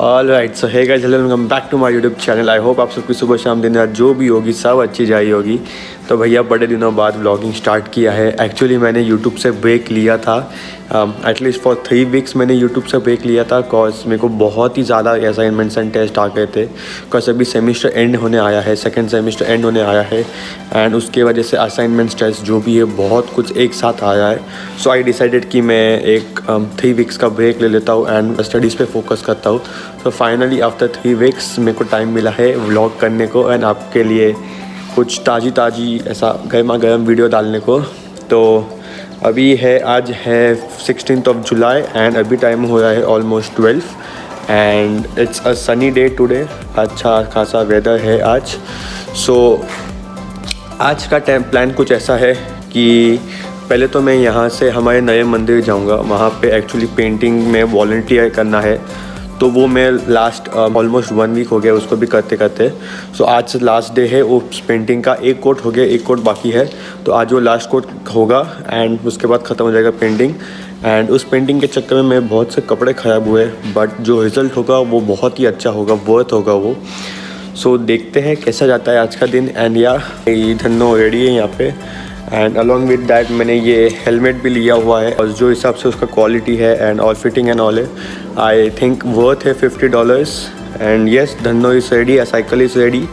All right, so hey guys, welcome back to my YouTube channel. I hope आप सबकी सुबह शाम दिन रात जो भी होगी सब अच्छी जाई होगी। तो भैया बड़े दिनों बाद व्लॉगिंग स्टार्ट किया है। एक्चुअली मैंने यूट्यूब से ब्रेक लिया था, एटलीस्ट फॉर 3 वीक्स मैंने यूट्यूब से ब्रेक लिया था। कॉज मेरे को बहुत ही ज़्यादा असाइनमेंट्स एंड टेस्ट आ गए थे। कॉज अभी सेमिस्टर एंड होने आया है, सेकेंड सेमिस्टर एंड होने आया है एंड उसके वजह से असाइनमेंट्स टेस्ट जो भी है बहुत कुछ एक साथ आया है। सो आई डिसाइडेड कि मैं एक 3 वीक्स का ब्रेक ले लेता हूँ एंड स्टडीज़ पे फोकस करता हूँ। तो फाइनली आफ्टर 3 वीक्स मेरे को टाइम मिला है व्लॉग करने को एंड आपके लिए कुछ ताज़ी ऐसा गर्मा गर्म वीडियो डालने को। तो अभी है, आज है 16 जुलाई एंड अभी टाइम हो रहा है almost 12 and it's a sunny day today. अच्छा खासा वेदर है आज। सो आज का प्लान कुछ ऐसा है कि पहले तो मैं यहाँ से हमारे नए मंदिर जाऊँगा। वहाँ पे एक्चुअली पेंटिंग में वॉलंटियर करना है, तो वो मैं लास्ट ऑलमोस्ट 1 वीक हो गया उसको भी करते करते। सो आज से लास्ट डे है। उस पेंटिंग का एक कोट हो गया, एक कोट बाकी है। तो आज वो लास्ट कोट होगा एंड उसके बाद ख़त्म हो जाएगा पेंटिंग। एंड उस पेंटिंग के चक्कर में मैं बहुत से कपड़े ख़राब हुए, बट जो रिज़ल्ट होगा वो बहुत ही अच्छा होगा, वर्थ होगा वो। सो देखते हैं कैसा जाता है आज का दिन। एंड या धन्नो रेडी है यहाँ पे एंड अलॉन्ग विद डैट मैंने ये हेलमेट भी लिया हुआ है और जो हिसाब से उसका क्वालिटी है and all fitting and all है, आई थिंक वर्थ है $50। And yes, Dhanno is ready, a cycle is ready.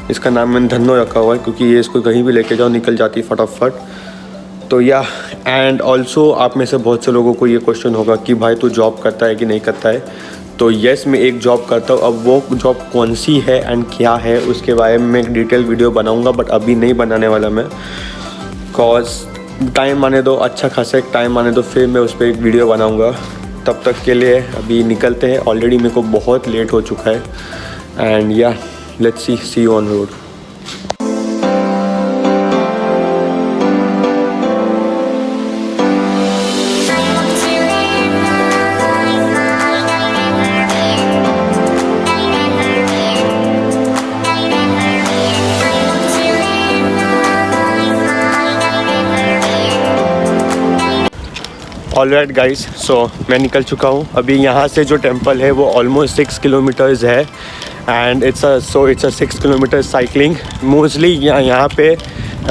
इसका नाम मैंने धन्नो रखा हुआ है क्योंकि ये इसको कहीं भी लेके जाओ निकल जाती है फटाफट। तो या एंड ऑल्सो आप में से बहुत से लोगों को ये क्वेश्चन होगा कि भाई तू जॉब करता है कि नहीं करता है। तो येस, मैं एक जॉब करता हूँ। अब वो जॉब कौन सी है एंड क्या है उसके बारे में मैं एक डिटेल वीडियो बनाऊँगा, बट अभी नहीं बनाने वाला मैं। कॉज टाइम आने दो, अच्छा खासा एक टाइम आने दो, फिर मैं उस पर एक वीडियो बनाऊंगा। तब तक के लिए अभी निकलते हैं। ऑलरेडी मेरे को बहुत लेट हो चुका है and yeah let's see you on road. Alright guys, so मैं निकल चुका हूँ। अभी यहाँ से जो टेंपल है वो ऑलमोस्ट 6 किलोमीटर्स है and it's a 6 kilometre cycling. Mostly यहाँ पे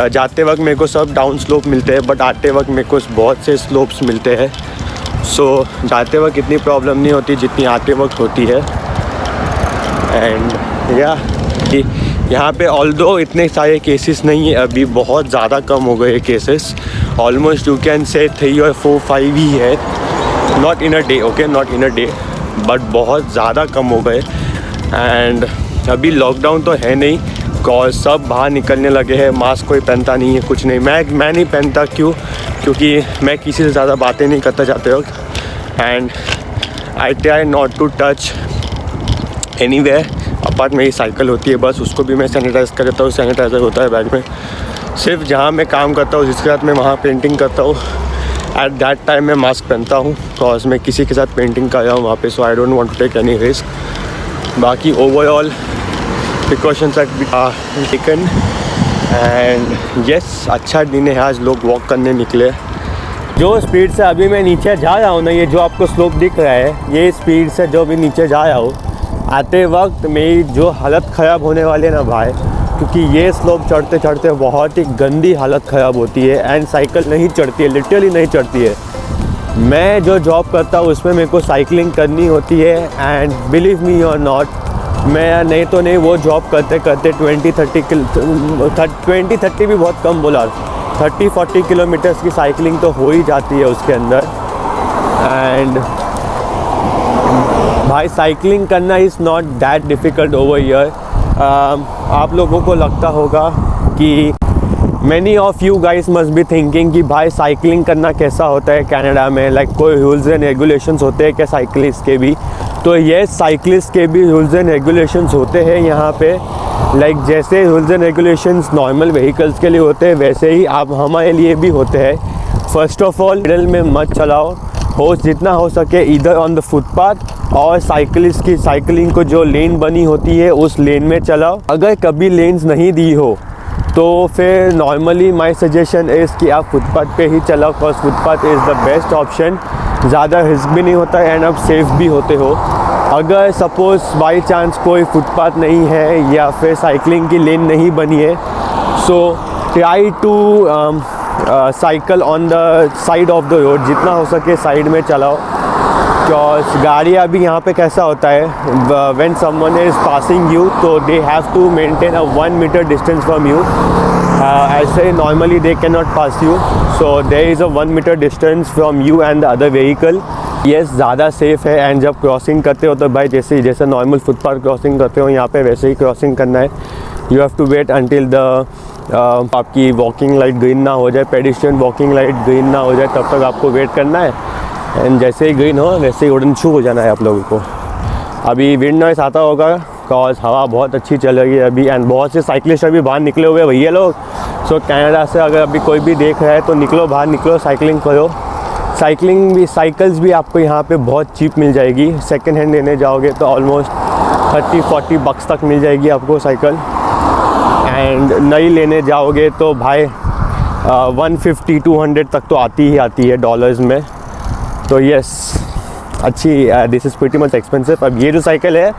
जाते वक्त मेरे को सब डाउन स्लोप मिलते हैं, बट आते वक्त मेरे को बहुत से स्लोप्स मिलते हैं। सो जाते वक्त इतनी प्रॉब्लम नहीं होती जितनी आते वक्त होती है। एंड या यहाँ पे ऑल्दो इतने सारे केसेस नहीं है, अभी बहुत ज़्यादा कम हो गए केसेस। ऑलमोस्ट यू कैन से 3 और 4 5 ही है, not in a day, okay, not in a day, but बहुत ज़्यादा कम हो गए। एंड अभी लॉकडाउन तो है नहीं, कॉज सब बाहर निकलने लगे हैं। मास्क कोई पहनता नहीं है, कुछ नहीं। मैं नहीं पहनता, क्योंकि मैं किसी से ज़्यादा बातें नहीं करता जाते वक्त। And I try not to touch anywhere apart. मेरी साइकिल होती है बस, उसको भी मैं सैनिटाइज कर देता हूँ। सैनिटाइज़र होता है बैग में। सिर्फ जहाँ मैं काम करता हूँ जिसके साथ मैं वहाँ पेंटिंग करता हूँ, एट दैट टाइम मैं मास्क पहनता हूँ, बिकॉज मैं किसी के साथ पेंटिंग कर रहा हूँ वहाँ पे। So I don't want to take any risk. बाकी overall precautions are taken and yes, अच्छा दिन है आज। लोग वॉक करने निकले। जो स्पीड से अभी मैं नीचे जा रहा हूँ ना, ये जो आपको स्लोप दिख रहा है, ये स्पीड से जो भी नीचे जा रहा हूँ, आते वक्त मेरी जो हालत ख़राब होने वाली है ना भाई, क्योंकि ये स्लोप चढ़ते चढ़ते बहुत ही गंदी हालत ख़राब होती है एंड साइकिल नहीं चढ़ती है, लिटरली नहीं चढ़ती है। मैं जो जॉब करता हूँ उसमें मेरे को साइकिलिंग करनी होती है एंड बिलीव मी और नॉट, मैं नहीं तो नहीं वो जॉब करते करते 20-30 भी बहुत कम बोला, 30-40 किलोमीटर्स की साइकिलिंग तो हो ही जाती है उसके अंदर। एंड भाई साइकिलिंग करना is not that difficult over here. आप लोगों को लगता होगा कि many of you guys must be thinking कि भाई साइकिलिंग करना कैसा होता है कनाडा में, लाइक कोई रूल्स एंड रेगुलेशंस होते हैं क्या साइकिलिस्ट के भी? तो ये साइकिलिस्ट के भी रूल्स एंड रेगुलेशंस होते हैं यहाँ पे। लाइक जैसे rules and regulations normal vehicles के लिए होते हैं, वैसे ही आप हमारे लिए भी होते हैं। फर्स्ट ऑफ ऑल मिडल में मत चलाओ, हो जितना हो सके इधर ऑन द फुटपाथ, और साइकिलिस्ट की साइकिलिंग को जो लेन बनी होती है उस लेन में चलाओ। अगर कभी लेन्स नहीं दी हो तो फिर नॉर्मली माय सजेशन इज़ कि आप फुटपाथ पे ही चलाओ, because footpath is the best option. ज़्यादा रिस्क भी नहीं होता है एंड आप सेफ भी होते हो। अगर सपोज़ बाई चांस कोई फुटपाथ नहीं है या फिर साइकिलिंग की लेन नहीं बनी है, so try to cycle on the side of the road, जितना हो सके साइड में चलाओ। बिकॉज गाड़ियाँ भी यहाँ पे कैसा होता है, when someone is passing you तो they have to maintain a 1 metre distance from you. ऐसे normally they can not pass you, so there is a 1 metre distance from you and the other vehicle. Yes, ज़्यादा safe है। And जब crossing करते हो तो भाई जैसे normal footpath crossing करते हो यहाँ पे वैसे ही क्रॉसिंग करना है। You have to wait until the आपकी वॉकिंग लाइट ग्रीन ना हो जाए, पेडिस्ट्रियन वॉकिंग लाइट ग्रीन ना हो जाए, तब तक आपको वेट करना है। एंड जैसे ही ग्रीन हो वैसे ही उड़न छू हो जाना है आप लोगों को। अभी विंड नॉइस आता होगा बिकॉज हवा बहुत अच्छी चल रही है अभी, एंड बहुत से साइकिलिस्ट अभी बाहर निकले हुए भैया लोग। सो कनाडा से अगर अभी कोई भी देख रहा है तो निकलो, बाहर निकलो, साइकिलिंग करो। साइकिल्स भी आपको यहाँ पे बहुत चीप मिल जाएगी। सेकेंड हैंड लेने जाओगे तो ऑलमोस्ट 30-40 बक्स तक मिल जाएगी आपको साइकिल। एंड नई लेने जाओगे तो भाई 150-200 तक तो आती है डॉलर्स में। तो यस, अच्छी, this is pretty much expensive. अब ये जो साइकिल है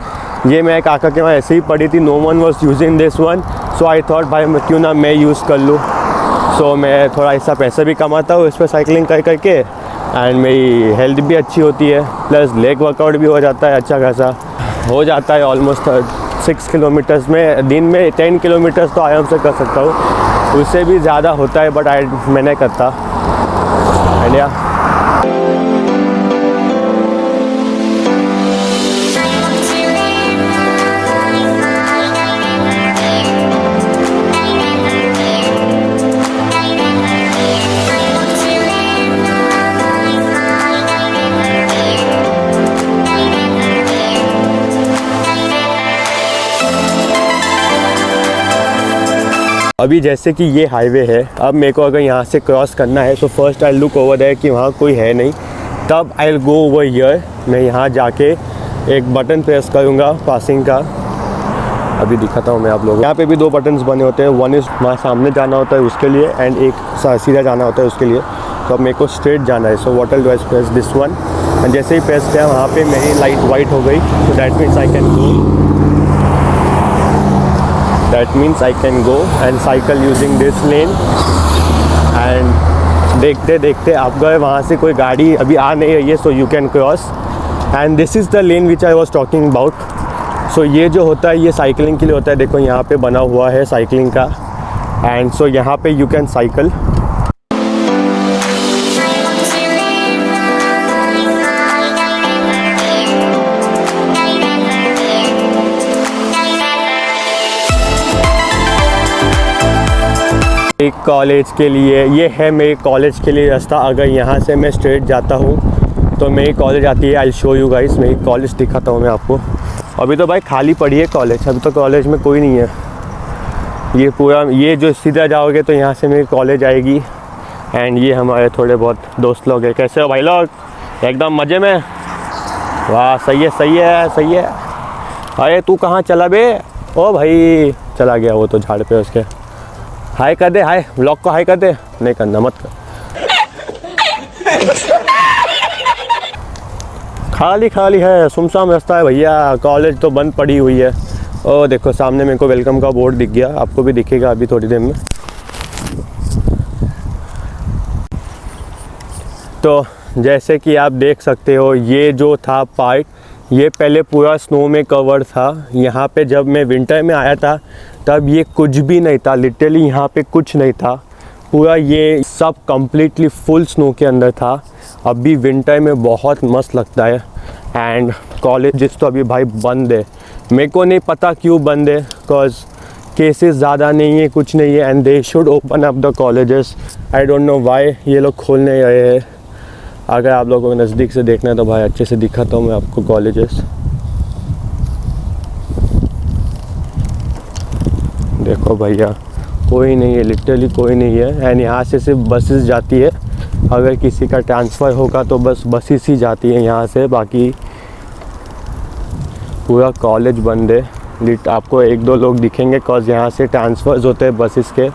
ये मेरे काका के वहाँ ऐसे ही पड़ी थी, no one was using this one, so I thought भाई क्यों ना मैं यूज़ कर लूँ। सो मैं थोड़ा ऐसा पैसा भी कमाता हूँ इस पर साइकिलिंग करके, एंड मेरी हेल्थ भी अच्छी होती है, प्लस लेग वर्कआउट भी हो जाता है, अच्छा खासा हो जाता है। ऑलमोस्ट 6 किलोमीटर्स में, दिन में 10 किलोमीटर्स तो आराम से कर सकता हूँ, उससे भी ज़्यादा होता है बट मैं नहीं करता। आइडिया। अभी जैसे कि ये हाईवे है, अब मेरे को अगर यहाँ से क्रॉस करना है तो first I look over there कि वहाँ कोई है नहीं, तब I will go over here. मैं यहाँ जाके एक बटन प्रेस करूँगा पासिंग का। अभी दिखाता हूँ मैं आप लोगों को। यहाँ पे भी 2 बटन्स बने होते हैं, वन इज़ वहाँ सामने जाना होता है उसके लिए, एंड एक सीधा जाना होता है उसके लिए। तो अब मेरे को स्ट्रेट जाना है, so what will I press this one, and जैसे ही प्रेस किया वहाँ पर मेरी लाइट वाइट हो गई, तो that means I can go. That means I can go and cycle using this lane। and देखते देखते आप गए, वहाँ से कोई गाड़ी अभी आ नहीं रही है, so you can cross। and this is the lane which I was talking about। so ये जो होता है ये साइकिलिंग के लिए होता है। देखो यहाँ पे बना हुआ है साइकिलिंग का, and so यहाँ पे you can cycle। एक कॉलेज के लिए, ये है मेरे कॉलेज के लिए रास्ता। अगर यहाँ से मैं स्ट्रेट जाता हूँ तो मेरी कॉलेज आती है। आई शो यू गाइस, मेरी कॉलेज दिखाता हूँ मैं आपको। अभी तो भाई खाली पड़ी है कॉलेज, अभी तो कॉलेज में कोई नहीं है। ये पूरा, ये जो सीधा जाओगे तो यहाँ से मेरी कॉलेज आएगी, एंड ये हमारे थोड़े बहुत दोस्त लोग हैं। कैसे हो भाई लोग? एकदम मज़े में? वाह, सही है सही है सही है। अरे तू कहाँ चला बे? ओ भाई चला गया वो तो झाड़ पे उसके। हाय कर दे, हाय, व्लॉग को हाय कर दे। नहीं करना, मत कर। खाली खाली है, सुमसाम रास्ता है भैया, कॉलेज तो बंद पड़ी हुई है। ओ देखो सामने मेरे को वेलकम का बोर्ड दिख गया, आपको भी दिखेगा अभी थोड़ी देर में। तो जैसे कि आप देख सकते हो, ये जो था पार्ट, ये पहले पूरा स्नो में कवर था। यहाँ पे जब मैं विंटर में आया था तब ये कुछ भी नहीं था, लिटरली यहाँ पे कुछ नहीं था। पूरा ये सब कम्प्लीटली फुल स्नो के अंदर था। अभी विंटर में बहुत मस्त लगता है। एंड कॉलेजेस तो अभी भाई बंद है, मेरे को नहीं पता क्यों बंद है, बिकॉज केसेस ज़्यादा नहीं है, कुछ नहीं है, and they should open up the colleges. I don't know why ये लोग खोल नहीं रहे हैं। अगर आप लोगों को नज़दीक से देखना है तो भाई अच्छे से दिखाता हूँ मैं आपको कॉलेजेस। देखो भैया कोई नहीं है, लिटरली कोई नहीं है। एंड यहाँ से सिर्फ बसेस जाती है, अगर किसी का ट्रांसफ़र होगा तो बस बसेस ही जाती है यहाँ से, बाकी पूरा कॉलेज बंद है। आपको 1-2 लोग दिखेंगे, कॉज यहाँ से ट्रांसफ़र्स होते हैं बसेस के।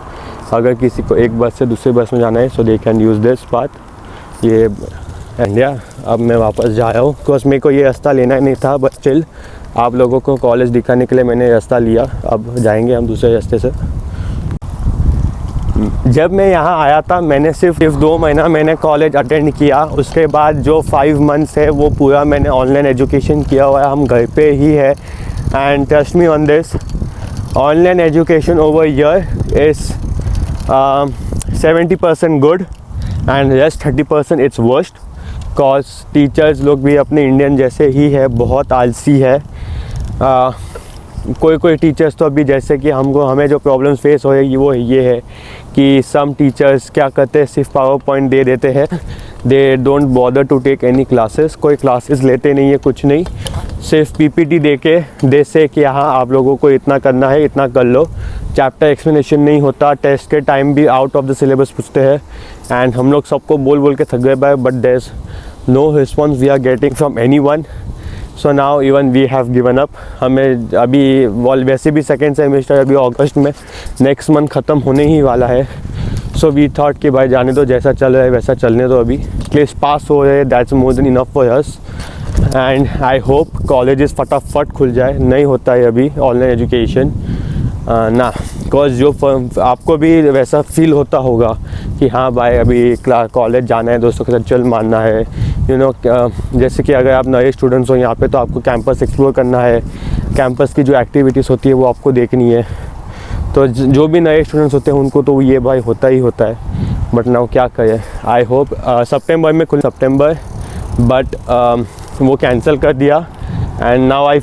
अगर किसी को एक बस से दूसरी बस में जाना है so they can use this path. ये एंड या अब मैं वापस जा रहा हूँ, बिकॉज मेरे को ये रास्ता लेना ही नहीं था, बट स्टिल आप लोगों को कॉलेज दिखाने के लिए मैंने रास्ता लिया। अब जाएंगे हम दूसरे रास्ते से। जब मैं यहाँ आया था मैंने सिर्फ 2 महीना मैंने कॉलेज अटेंड किया, उसके बाद जो 5 मंथ्स है वो पूरा मैंने ऑनलाइन एजुकेशन किया हुआ है। हम घर पे ही है and trust me on this, online education over year is 70% good and rest 30% its worst, cause teachers लोग भी अपने इंडियन जैसे ही है, बहुत आलसी है। कोई टीचर्स तो अभी जैसे कि हमें जो प्रॉब्लम्स फेस हो रही वो ये है कि सम टीचर्स क्या करते हैं, सिर्फ पावर पॉइंट दे देते हैं, they don't bother to take any classes, कोई क्लासेस लेते नहीं है, कुछ नहीं, सिर्फ पीपीटी दे के दे से कि हाँ आप लोगों को इतना करना है, इतना कर लो। चैप्टर एक्सप्लेनेशन नहीं होता, टेस्ट के टाइम भी आउट ऑफ द सिलेबस पूछते हैं एंड हम लोग सबको बोल के थक गए बाय, but there is no response we are getting from anyone. So now even we have given up. हमें अभी वैसे भी सेकेंड सेमेस्टर अभी अगस्त में नेक्स्ट मंथ ख़त्म होने ही वाला है। सो वी थॉट कि भाई जाने दो, जैसा चल रहा है वैसा चलने दो, अभी एटलीस्ट पास हो रहे, that's more than enough for us. And I hope colleges फटाफट खुल जाए, नहीं होता है अभी ऑनलाइन एजुकेशन ना, बिकॉज जो आपको भी वैसा फील होता होगा कि हाँ भाई अभी कॉलेज जाना है, दोस्तों के साथ चल मारना है, यू नो। जैसे कि अगर आप नए स्टूडेंट्स हो यहाँ पे तो आपको कैंपस एक्सप्लोर करना है, कैंपस की जो एक्टिविटीज़ होती है वो आपको देखनी है। तो जो भी नए स्टूडेंट्स होते हैं उनको तो ये भाई होता ही होता है, बट नाउ क्या करें। आई होप सितंबर में खुल सितंबर, बट वो कैंसिल कर दिया and now I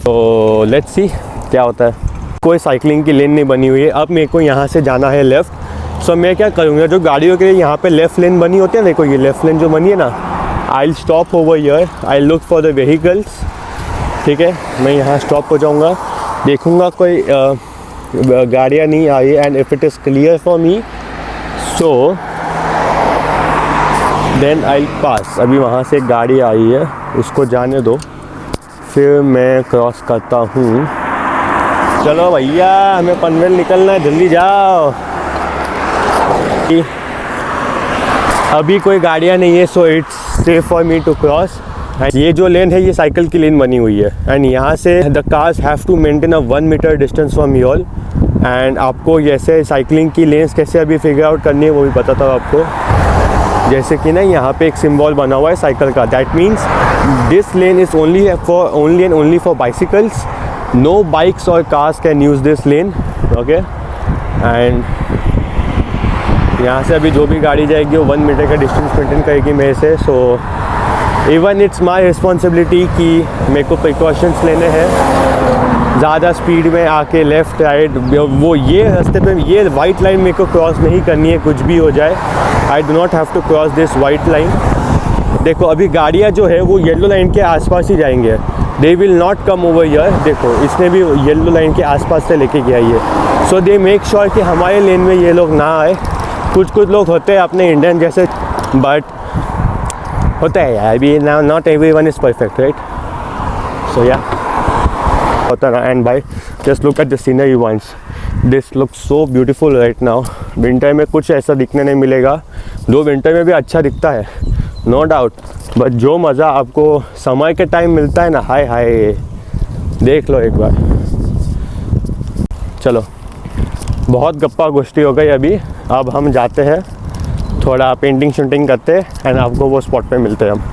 let's see क्या होता है। कोई साइकिलिंग की लेन नहीं बनी हुई है। अब मेरे को यहाँ से जाना है लेफ़्ट। सो मैं क्या करूँगा, जो गाड़ियों के लिए यहाँ पे लेफ़्ट लेन बनी होती है, देखो ये लेफ़्ट लेन जो बनी है ना, I stop over here, I look for the vehicles. ठीक है, मैं यहाँ स्टॉप हो जाऊँगा, देखूँगा कोई गाड़ियाँ नहीं आई and if it is clear for me so then I pass. अभी वहाँ से एक गाड़ी आई है, उसको जाने दो, फिर मैं क्रॉस करता हूँ। चलो भैया हमें पनवेल निकलना है, जल्दी जाओ। अभी कोई गाड़ियाँ नहीं है, so it's safe for me to cross. ये जो लेन है ये साइकिल की लेन बनी हुई है एंड यहाँ से the cars have to maintain a 1 metre distance from you all. And आपको जैसे साइकिलिंग की लेन्स कैसे अभी फिगर आउट करनी है वो भी बताता हूँ आपको। जैसे कि ना यहाँ पे एक सिंबल बना हुआ है साइकिल का, that means this lane is only for bicycles, no bikes और cars can use this lane, okay. And यहाँ से अभी जो भी गाड़ी जाएगी वो 1 मीटर का डिस्टेंस मेंटेन करेगी मेरे से। So even it's my responsibility कि मेरे को प्रिकॉशंस लेने हैं, ज़्यादा स्पीड में आके लेफ़्ट राइट वो ये रास्ते पे ये वाइट लाइन मेरे को क्रॉस नहीं करनी है, कुछ भी हो जाए। I do not have to cross this white line. देखो अभी गाड़ियाँ जो है वो येलो लाइन के आसपास ही जाएंगे, they will not come over here. देखो इसने भी येलो लाइन के आसपास से लेके गया ये। सो दे मेक श्योर कि हमारे लेन में ये लोग ना आए। कुछ लोग होते हैं अपने इंडियन जैसे, बट होता है यार, अभी not everyone is perfect, right. So yeah होता ना। एंड भाई just look at the scenery once, this look so beautiful right now. Winter में कुछ ऐसा दिखने नहीं मिलेगा, जो विंटर में भी अच्छा दिखता है नो डाउट, बट जो मज़ा आपको समय के टाइम मिलता है ना, हाय हाय, देख लो एक बार। चलो बहुत गप्पा गोष्ठी हो गई अभी, अब हम जाते हैं थोड़ा पेंटिंग शूटिंग करते हैं एंड आपको वो स्पॉट पे मिलते हैं हम।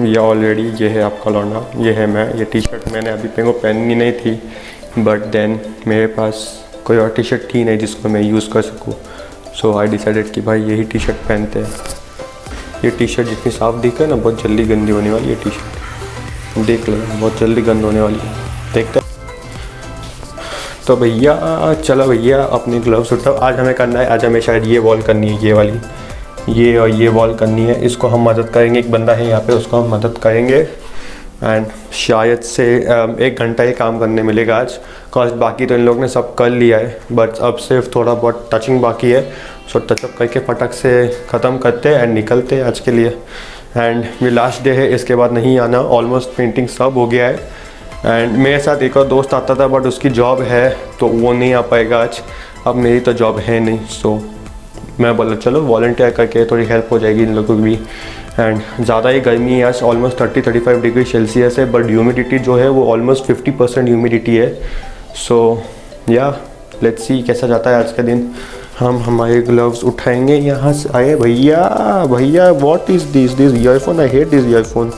ये ऑलरेडी ये है आपका लौंडा, ये है मैं। ये टी शर्ट मैंने अभी पे को पहननी नहीं थी, बट देन मेरे पास कोई और टी शर्ट थी नहीं जिसको मैं यूज़ कर सकूँ। सो आई डिसाइडेड कि भाई यही टी शर्ट पहनते हैं। ये टी शर्ट जितनी साफ़ दिखे ना बहुत जल्दी गंदी होने वाली है। टी शर्ट देख लो बहुत जल्दी गंद होने वाली है, देखते। तो भैया चलो भैया अपनी ग्लव्स उठाओ, आज हमें करना है, आज हमें शायद ये वॉल करनी है, ये वाली। ये और ये वॉल करनी है, इसको हम मदद करेंगे, एक बंदा है यहाँ पे उसको हम मदद करेंगे। एंड शायद से 1 घंटा ही काम करने मिलेगा आज, कॉज बाकी तो इन लोग ने सब कर लिया है, बट अब सिर्फ थोड़ा बहुत टचिंग बाकी है। सो टचअप करके फटक से ख़त्म करते हैं एंड निकलते हैं आज के लिए। एंड ये लास्ट डे है, इसके बाद नहीं आना, ऑलमोस्ट पेंटिंग सब हो गया है। एंड मेरे साथ एक और दोस्त आता था बट उसकी जॉब है तो वो नहीं आ पाएगा आज, अब मेरी तो जॉब है नहीं। सो मैं बोला चलो वॉलंटियर करके थोड़ी हेल्प हो जाएगी इन लोगों की भी। एंड ज़्यादा ही गर्मी है आज, ऑलमोस्ट 30-35 डिग्री सेल्सियस है, बट ह्यूमिडिटी जो है वो ऑलमोस्ट 50% ह्यूमिडिटी है। सो या लेट्स सी कैसा जाता है आज का दिन। हम हमारे ग्लव्स उठाएंगे, यहाँ से आए भैया भैया what is this earphone, I hate this earphone.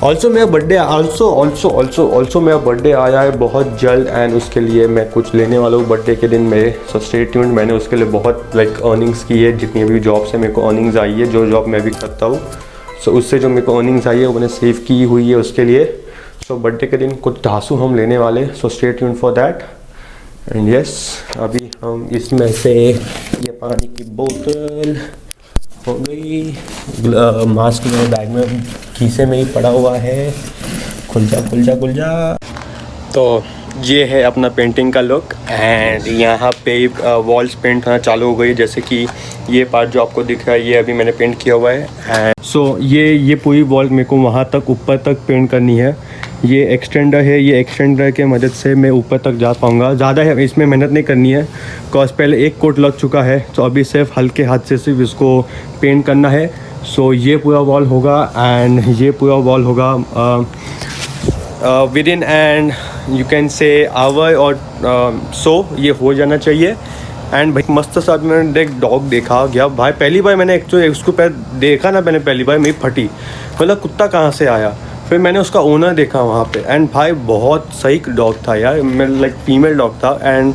Also मेरा बर्थडे ऑल्सो मेरा बर्थडे आया है बहुत जल्द एंड उसके लिए मैं कुछ लेने वाला हूँ बर्थडे के दिन मेरे। सो स्टे ट्यून्ड, मैंने उसके लिए बहुत अर्निंग्स की है, जितनी भी जॉब से मेरे को अर्निंग्स आई है, जो जॉब मैं भी करता हूँ। सो उससे जो मेरे को अर्निंग्स आई है वो मैंने सेव की हुई है उसके लिए। सो बर्थडे के दिन कुछ धांसू हम लेने वाले, सो stay tuned for that. And yes, अभी हम इसमें से ये पानी की बोतल हो गई, मास्क मेरे बैग में खीसे में ही पड़ा हुआ है, खुल जा। तो ये है अपना पेंटिंग का लुक एंड यहाँ पे वॉल्स पेंट होना चालू हो गई, जैसे कि ये पार्ट जो आपको दिख रहा है ये अभी मैंने पेंट किया हुआ है। एंड सो ये पूरी वॉल मेरे को वहाँ तक ऊपर तक पेंट करनी है। ये एक्सटेंडर है, ये एक्सटेंडर के मदद से मैं ऊपर तक जा पाऊँगा, ज़्यादा है इसमें मेहनत नहीं करनी है बिकॉज पहले एक कोट लग चुका है, तो अभी सिर्फ हल्के हाथ से सिर्फ इसको पेंट करना है। सो ये पूरा वॉल होगा एंड ये पूरा वॉल होगा within and you can say our और सो ये हो जाना चाहिए। एंड भाई मस्त साथ मैंने एक डॉग देखा गया भाई, पहली बार मैंने एक्चुअली उसको देखा ना, मैंने पहली बार मेरी फटी, मतलब कुत्ता कहाँ से आया। फिर मैंने उसका ओनर देखा वहाँ पे एंड भाई बहुत सही डॉग था यार, लाइक फीमेल डॉग था एंड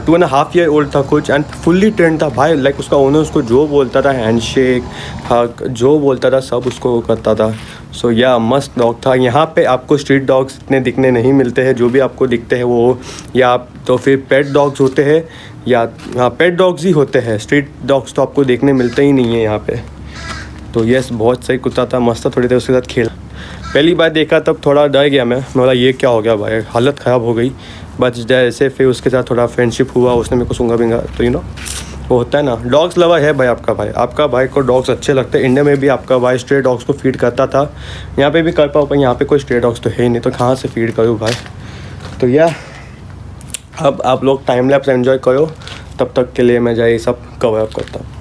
2.5 ईयर ओल्ड था कुछ एंड फुल्ली ट्रेंड था भाई। लाइक उसका ओनर उसको जो बोलता था, हैंडशेक हक जो बोलता था सब उसको करता था। सो या मस्त डॉग था। यहाँ पे आपको स्ट्रीट डॉग्स इतने दिखने नहीं मिलते हैं, जो भी आपको दिखते हैं वो या तो फिर पेट डॉग्स होते हैं या हाँ पेट डॉग्स ही होते हैं, स्ट्रीट डॉग्स तो आपको देखने मिलते ही नहीं है यहाँ पे। तो यस बहुत सही कुत्ता था, मस्त था, थोड़ी देर उसके साथ खेला। पहली बार देखा तब थोड़ा डर गया मैं बोला ये क्या हो गया भाई, हालत ख़राब हो गई। बट जैसे फिर उसके साथ थोड़ा फ्रेंडशिप हुआ, उसने मेरे को सूंघा बिंगा, तो वो होता है ना। डॉग्स लवर है भाई आपका भाई को डॉग्स अच्छे लगते हैं। इंडिया में भी आपका भाई स्ट्रे डॉग्स को फीड करता था, यहाँ पे भी कर पाओ, पर यहाँ पे कोई स्ट्रे डॉग्स तो है ही नहीं, तो कहाँ से फीड करूँ भाई। तो या अब आप लोग टाइम लैप्स एंजॉय करो, तब तक के लिए मैं जाए सब कवर अप करता हूँ।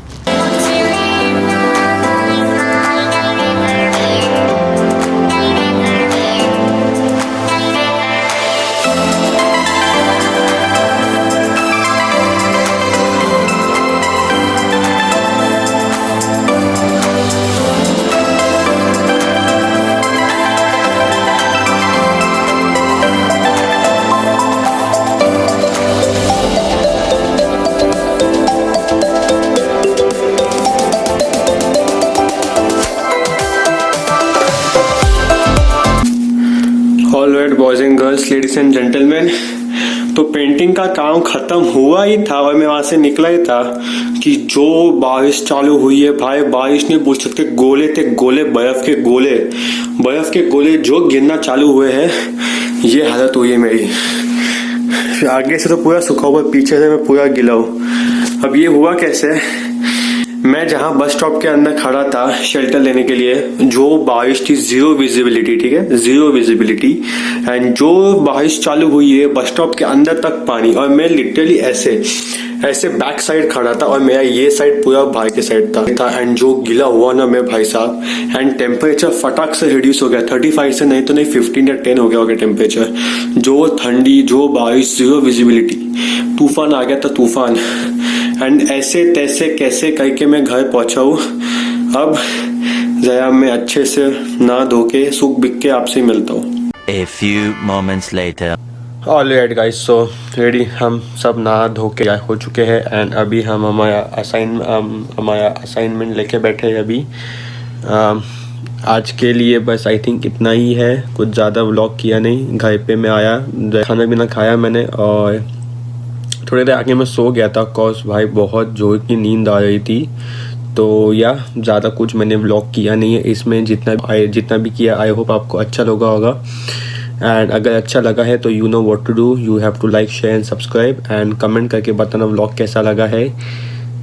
Alright boys and girls, ladies and gentleman, तो पेंटिंग का काम ख़त्म हुआ ही था और मैं वहाँ से निकला ही था कि जो बारिश चालू हुई है भाई। बारिश ने पूछ सकते गोले थे, गोले बर्फ़ के गोले जो गिरना चालू हुए हैं, ये हालत हुई है मेरी। फिर आगे से तो पूरा सूखा हुआ, पीछे से मैं पूरा गिला हूँ। अब ये हुआ कैसे, मैं जहाँ बस स्टॉप के अंदर खड़ा था शेल्टर लेने के लिए, जो बारिश थी जीरो विजिबिलिटी, ठीक है जीरो विजिबिलिटी, एंड जो बारिश चालू हुई है बस स्टॉप के अंदर तक पानी, और मैं लिटरली ऐसे बैक साइड खड़ा था और मेरा ये साइड पूरा भाई के साइड था एंड जो गिला हुआ ना मैं भाई साहब, एंड टेम्परेचर फटाक से रिड्यूस हो गया, 35 से नहीं तो नहीं 15 या 10 हो गया होगा टेम्परेचर। जो ठंडी, जो बारिश, जीरो विजिबिलिटी, तूफान आ गया था तूफान। एंड ऐसे तैसे कैसे करके मैं घर पहुंचा हूँ। अब जरा मैं अच्छे से नहा धो के सूख बिक के आपसे मिलता हूँ। A few moments later. Alright guys, so ready, हम सब नहा धो के हो चुके हैं एंड अभी हम हमारा असाइनमेंट लेके बैठे हैं अभी। आज के लिए बस आई थिंक इतना ही है, कुछ ज़्यादा व्लॉग किया नहीं। घर पे मैं आया, खाना पीना खाया मैंने और थोड़ी देर आगे मैं सो गया था, कॉज भाई बहुत जोर की नींद आ रही थी। तो या ज़्यादा कुछ मैंने व्लॉग किया नहीं है इसमें, जितना भी किया आई होप आपको अच्छा लगा होगा। एंड अगर अच्छा लगा है तो you know what to do, you have to like share and subscribe and comment करके बताना व्लॉग कैसा लगा है।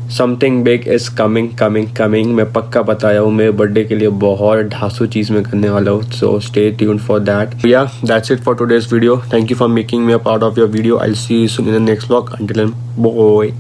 Something big is coming. मैं पक्का बताया हूँ, मेरे बर्थडे के लिए बहुत ढासू चीज़ में करने वाला हूँ, so stay tuned for that. Yeah that's it for today's video. Thank you for making me a part of your video. I will see you soon in the next vlog. Until then bye.